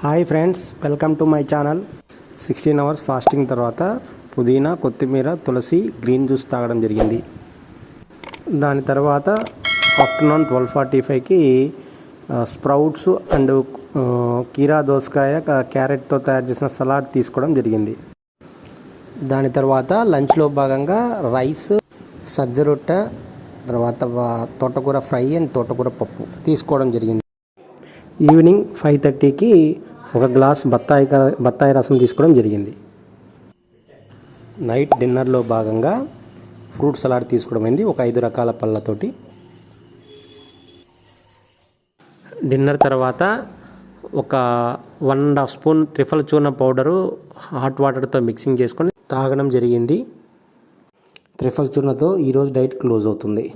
Hi friends, welcome to my channel. 16 hours fasting తర్వాత పుదీనా, కొత్తిమీర, తులసి గ్రీన్ జ్యూస్ తాగడం జరిగింది. దాని తర్వాత ఆఫ్టర్నూన్ 12:45కి స్ప్రౌట్స్ అండ్ కీరా దోసకాయ క్యారెట్తో తయారు చేసిన సలాడ్ తీసుకోవడం జరిగింది. దాని తర్వాత లంచ్లో భాగంగా రైస్, సజ్జ రొట్టె, తర్వాత తోటకూర ఫ్రై అండ్ తోటకూర పప్పు తీసుకోవడం జరిగింది. ఈవినింగ్ 5:30కి ఒక గ్లాస్ బత్తాయి రసం తీసుకోవడం జరిగింది. నైట్ డిన్నర్లో భాగంగా ఫ్రూట్ సలాడ్ తీసుకోవడం అయింది, ఒక 5 రకాల పళ్ళతోటి. డిన్నర్ తర్వాత ఒక 1.5 స్పూన్ త్రిఫల చూర్ణ పౌడరు హాట్ వాటర్తో మిక్సింగ్ చేసుకొని తాగడం జరిగింది. త్రిఫల చూర్ణతో ఈరోజు డైట్ క్లోజ్ అవుతుంది.